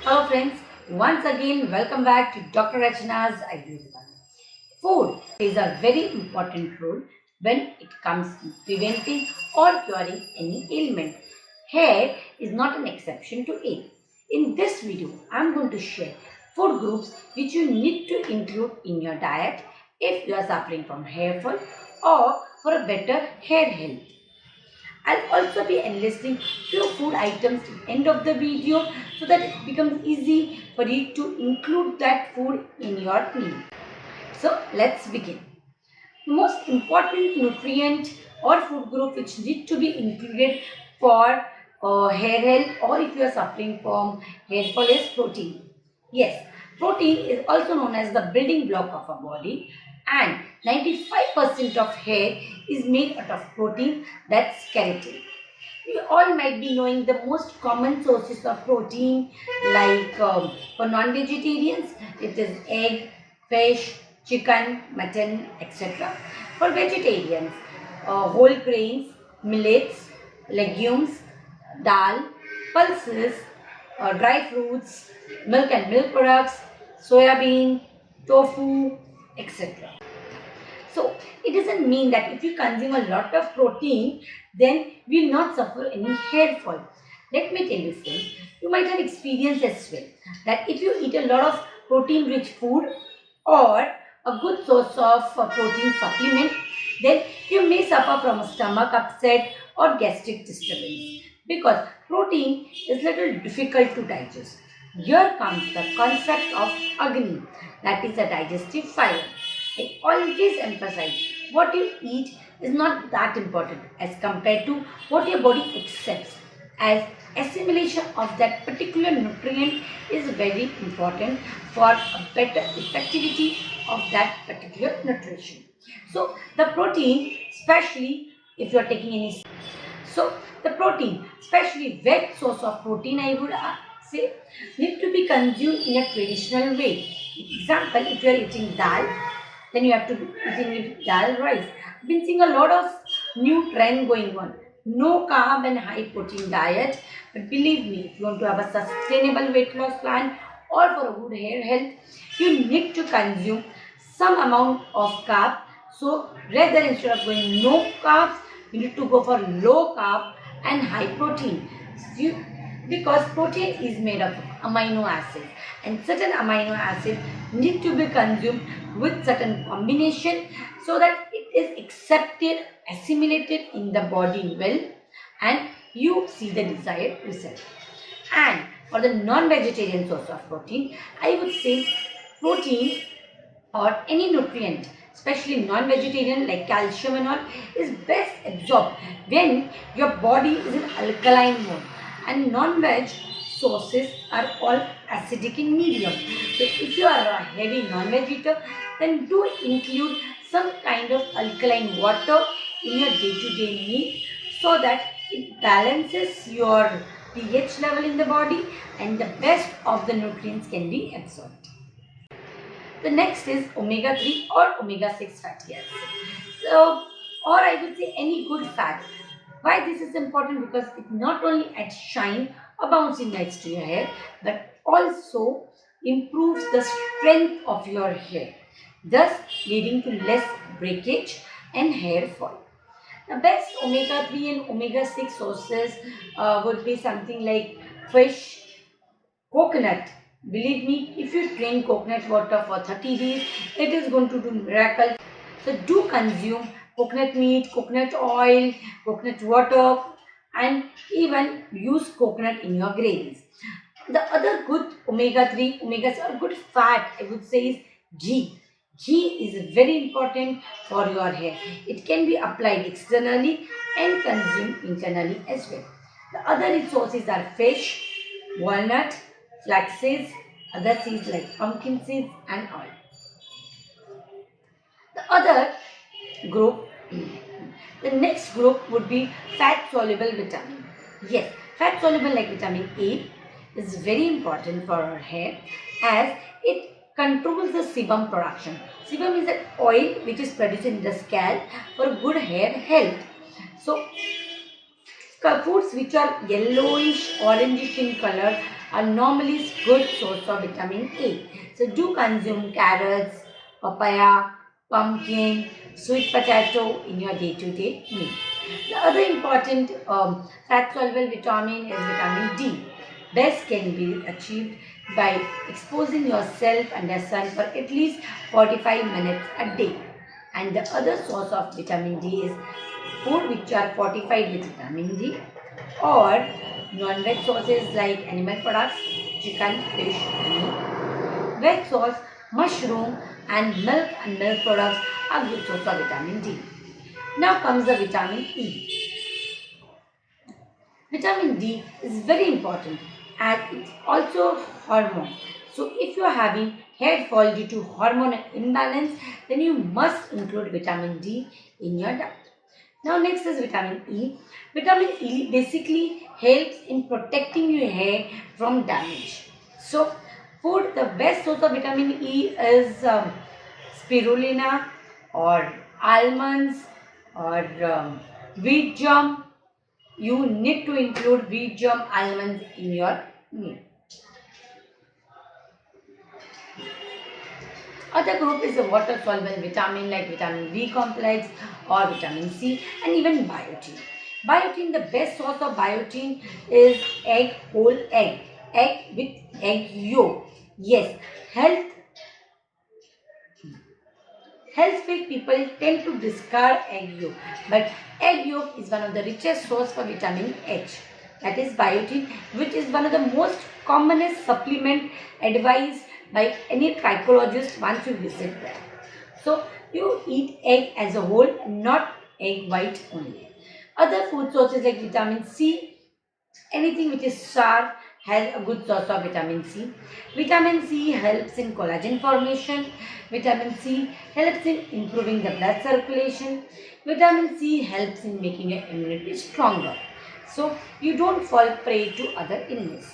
Hello friends, once again welcome back to Dr. Rachana's Ayurveda. Food plays a very important role when it comes to preventing or curing any ailment. Hair is not an exception to it. In this video, I am going to share food groups which you need to include in your diet if you are suffering from hair fall or for a better hair health. I'll also be enlisting few food items at the end of the video so that it becomes easy for you to include that food in your meal. So let's begin. The most important nutrient or food group which need to be included for hair health or if you are suffering from hair fall is protein. Yes, protein is also known as the building block of our body and 95% of hair is made out of protein, that's keratin. We all might be knowing the most common sources of protein like for non-vegetarians it is egg, fish, chicken, mutton, etc. For vegetarians, whole grains, millets, legumes, dal, pulses, dry fruits, milk and milk products, soya bean, tofu, etc. So it doesn't mean that if you consume a lot of protein, then we will not suffer any hair fall. Let me tell you friends, you might have experienced as well that if you eat a lot of protein rich food or a good source of protein supplement, then you may suffer from a stomach upset or gastric disturbance because protein is little difficult to digest. Here comes the concept of Agni, that is a digestive fire. I always emphasize what you eat is not that important as compared to what your body accepts, as assimilation of that particular nutrient is very important for a better effectivity of that particular nutrition. So the protein, especially if you are taking any, so the protein, especially wet source of protein, I would say, need to be consumed in a traditional way. Example, if you are eating dal, then you have to be eating with dal rice. I've been seeing a lot of new trend going on. No carb and high protein diet. But believe me, if you want to have a sustainable weight loss plan or for a good hair health, you need to consume some amount of carb. So rather instead of going no carbs, you need to go for low carb and high protein. Because protein is made of amino acids and certain amino acids need to be consumed with certain combination so that it is accepted, assimilated in the body well and you see the desired result. And for the non-vegetarian source of protein, I would say protein or any nutrient, especially non-vegetarian like calcium and all, is best absorbed when your body is in alkaline mode, and non-veg sources are all acidic in medium. So if you are a heavy non-veg eater, then do include some kind of alkaline water in your day-to-day meal so that it balances your pH level in the body and the best of the nutrients can be absorbed. The next is omega-3 or omega-6 fatty acids. So, or I would say any good fat. Why this is important? Because it not only adds shine or bounciness to your hair, but also improves the strength of your hair, thus leading to less breakage and hair fall. The best omega-3 and omega-6 sources would be something like fish, coconut. Believe me, if you drink coconut water for 30 days, it is going to do miracle. So do consume coconut meat, coconut oil, coconut water and even use coconut in your gravies. The other good omega-3, omega-6 or good fat I would say is ghee. Ghee is very important for your hair. It can be applied externally and consumed internally as well. The other resources are fish, walnut, flax seeds, other seeds like pumpkin seeds and oil. The other group, the next group would be fat soluble vitamin. Yes, fat soluble like vitamin A is very important for our hair as it controls the sebum production. Sebum is an oil which is produced in the scalp for good hair health. So foods which are yellowish, orangish in color are normally good source of vitamin A. So do consume carrots, papaya, pumpkin, sweet potato in your day-to-day meal. The other important fat-soluble vitamin is vitamin D. Best can be achieved by exposing yourself under sun for at least 45 minutes a day. And the other source of vitamin D is food which are fortified with vitamin D, or non-veg sources like animal products, chicken, fish, meat. Veg source, mushroom and milk products are good source of vitamin D. Now comes the vitamin E. Vitamin D is very important as it's also hormone. So if you are having hair fall due to hormone imbalance, then you must include vitamin D in your diet. Now next is vitamin E. Vitamin E basically helps in protecting your hair from damage. So the best source of vitamin E is spirulina or almonds or wheat germ. You need to include wheat germ almonds in your meal. Other group is a water soluble vitamin like vitamin B complex or vitamin C and even biotin. Biotin, the best source of biotin is whole egg with egg yolk. Yes, health-freak people tend to discard egg yolk, but egg yolk is one of the richest source for vitamin H. That is biotin, which is one of the most commonest supplement advised by any trichologist once you visit there. So you eat egg as a whole, not egg white only. Other food sources like vitamin C, anything which is sour has a good source of vitamin C. Vitamin C helps in collagen formation. Vitamin C helps in improving the blood circulation. Vitamin C helps in making your immunity stronger. So you don't fall prey to other illness.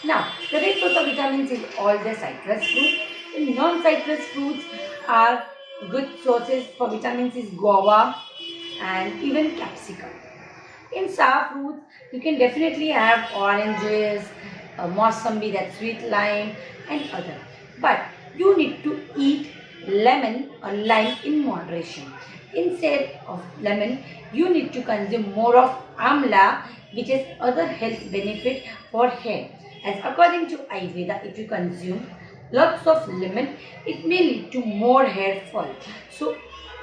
Now, the best source of vitamins is all the citrus fruits. In non-citrus fruits are good sources for vitamins is guava and even capsicum. In sour fruits, you can definitely have oranges, mousambi, that's sweet lime, and other. But you need to eat lemon or lime in moderation. Instead of lemon, you need to consume more of amla, which has other health benefit for hair. As according to Ayurveda, if you consume lots of lemon, it may lead to more hair fall. So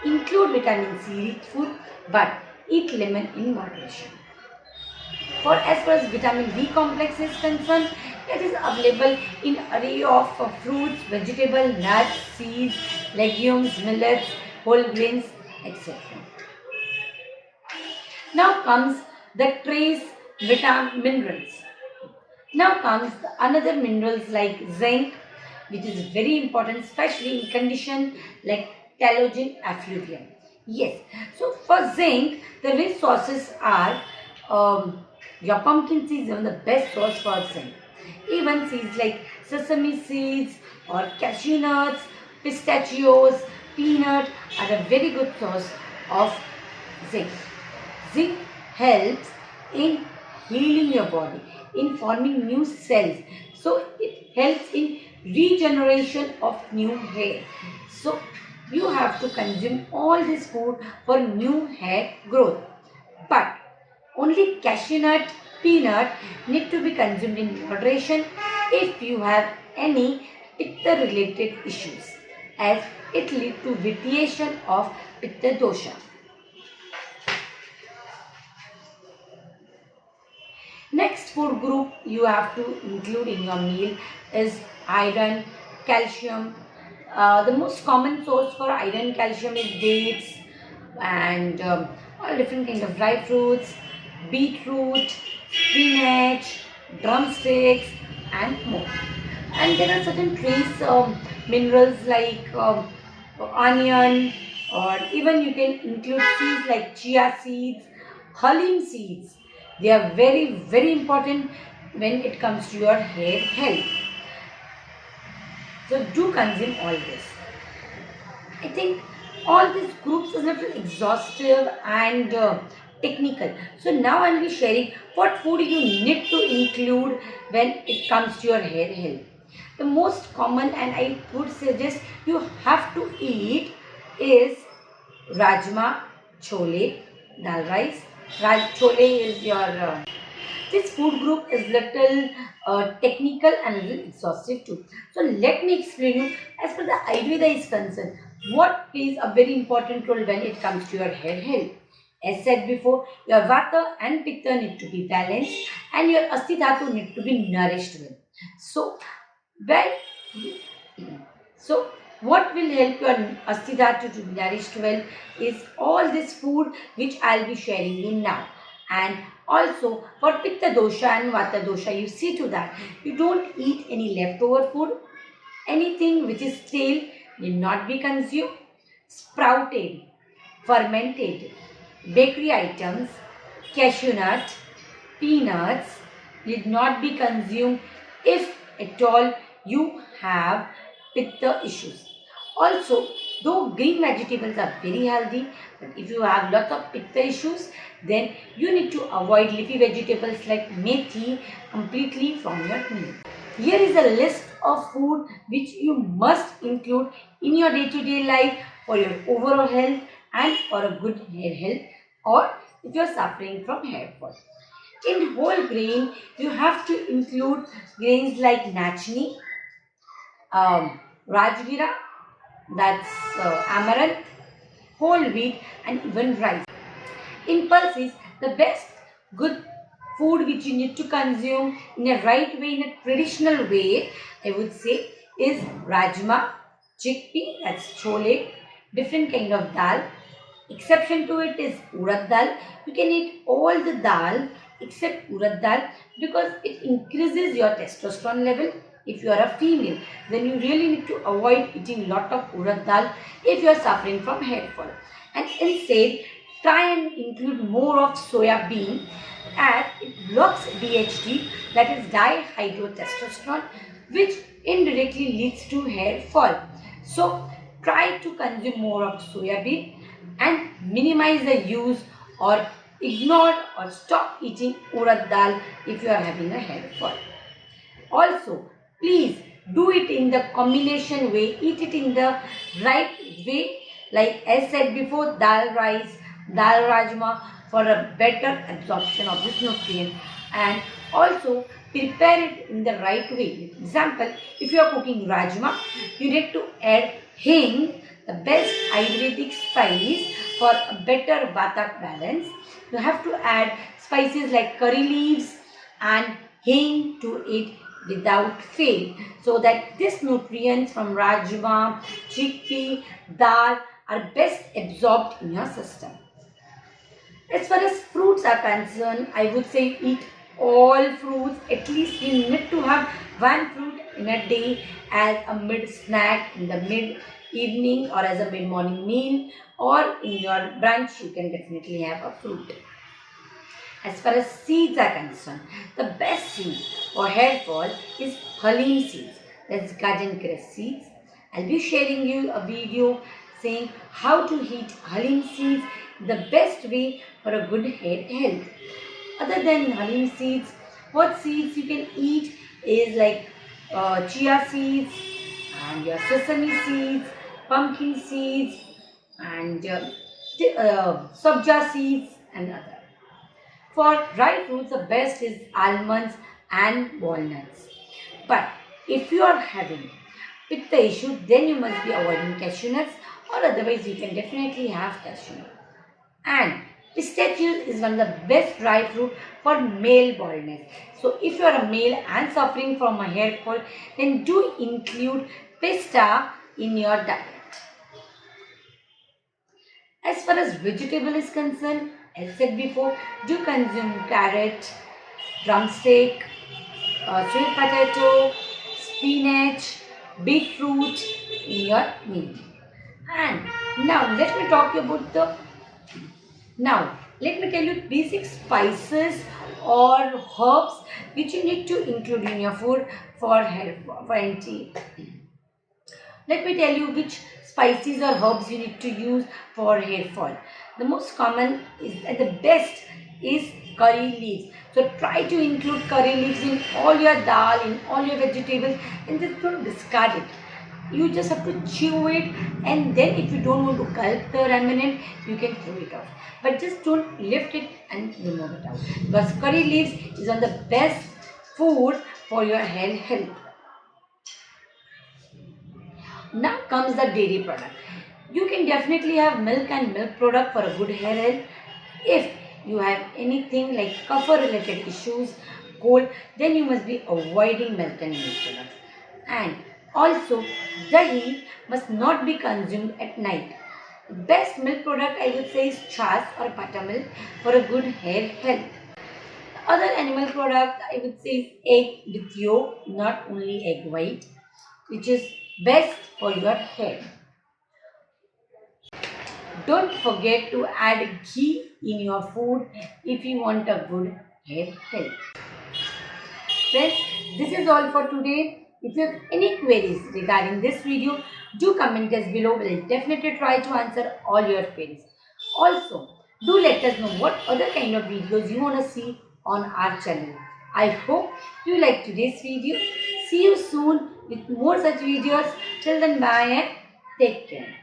include vitamin C rich food, but eat lemon in moderation. For as far as vitamin B complex is concerned, it is available in array of fruits, vegetables, nuts, seeds, legumes, millets, whole grains, etc. Now comes the trace minerals. Now comes another minerals like zinc, which is very important, especially in condition like telogen effluvium. Yes, so for zinc, the rich sources are your pumpkin seeds are the best source for zinc. Even seeds like sesame seeds or cashew nuts, pistachios, peanut are a very good source of zinc. Zinc helps in healing your body, in forming new cells. So it helps in regeneration of new hair. So you have to consume all this food for new hair growth. But only cashew nut, peanut need to be consumed in moderation if you have any pitta related issues, as it leads to vitiation of pitta dosha. Next food group you have to include in your meal is iron, calcium. The most common source for iron calcium is dates and all different kind of dry fruits, beetroot, spinach, drumsticks and more. And there are certain trace minerals like onion, or even you can include seeds like chia seeds, halim seeds. They are very important when it comes to your hair health. So do consume all this. I think all these groups is a little exhaustive and technical. So now I'll be sharing what food you need to include when it comes to your hair health. The most common and I would suggest you have to eat is rajma, chole, dal rice. Chole is your this food group is little technical and little exhaustive too. So let me explain you as per the Ayurveda is concerned, what plays a very important role when it comes to your hair health. As said before, your Vata and Pitta need to be balanced and your Asti Dhatu need to be nourished well. So, when so, what will help your Asti Dhatu to be nourished well is all this food which I'll be sharing you now. And also for Pitta dosha and Vata dosha, you see to that you don't eat any leftover food. Anything which is stale will not be consumed. Sprouted, fermented, bakery items, cashew nut, peanuts need not be consumed if at all you have pitta issues. Also, though green vegetables are very healthy, but if you have lots of pitta issues, then you need to avoid leafy vegetables like methi completely from your meal. Here is a list of food which you must include in your day-to-day life for your overall health and for a good hair health, or if you are suffering from hair fall. In whole grain, you have to include grains like nachni, rajgira, that's amaranth, whole wheat and even rice. In pulses, the best good food which you need to consume in a right way, in a traditional way, I would say, is rajma, chickpea, that's chole, different kind of dal. Exception to it is urad dal. You can eat all the dal except urad dal because it increases your testosterone level. If you are a female, then you really need to avoid eating lot of urad dal if you are suffering from hair fall. And instead, try and include more of soya bean as it blocks DHT, that is dihydrotestosterone, which indirectly leads to hair fall. So try to consume more of soya bean and minimize the use or ignore or stop eating urad dal if you are having a hair fall. Also, please do it in the combination way, eat it in the right way, like as said before, dal rice, dal rajma for a better absorption of this nutrient, and also prepare it in the right way. For example, if you are cooking rajma, you need to add hing, the best Ayurvedic spice for a better vata balance. You have to add spices like curry leaves and hing to it without fail, so that these nutrients from rajma, chickpea, dal are best absorbed in your system. As far as fruits are concerned, I would say eat all fruits. At least you need to have one fruit in a day as a mid snack, in the mid evening or as a mid morning meal, or in your brunch you can definitely have a fruit. As far as seeds are concerned, the best seed for hair fall is halim seeds. That's garden cress seeds. I'll be sharing you a video saying how to heat halim seeds, the best way for a good hair health. Other than halim seeds, what seeds you can eat is like chia seeds and your sesame seeds, pumpkin seeds and sabja seeds and other. For dry fruits, the best is almonds and walnuts. But if you are having pitta issue, then you must be avoiding cashew nuts, or otherwise you can definitely have cashew nut. And pistachios is one of the best dry fruit for male baldness. So if you are a male and suffering from a hair fall, then do include pista in your diet. As far as vegetable is concerned, as said before, do consume carrot, drumstick, sweet potato, spinach, beetroot in your meal. And now let me talk about let me tell you basic spices or herbs which you need to include in your food for hair for anti. Let me tell you which spices or herbs you need to use for hair fall. The most common is and the best is curry leaves. So try to include curry leaves in all your dal, in all your vegetables, and just don't discard it. You just have to chew it, and then if you don't want to gulp the remnant, you can throw it off. But just don't lift it and remove it out, because curry leaves is one of the best food for your hair health. Now comes the dairy product. You can definitely have milk and milk product for a good hair health. If you have anything like cough related issues, cold, then you must be avoiding milk and milk products. And also, dahi must not be consumed at night. The best milk product I would say is chas or buttermilk for a good hair health. Other animal product I would say is egg with yolk, not only egg white, which is best for your hair. Don't forget to add ghee in your food if you want a good hair health. Friends, this is all for today. If you have any queries regarding this video, do comment us below. We'll definitely try to answer all your queries. Also, do let us know what other kind of videos you want to see on our channel. I hope you liked today's video. See you soon with more such videos. Till then, bye and take care.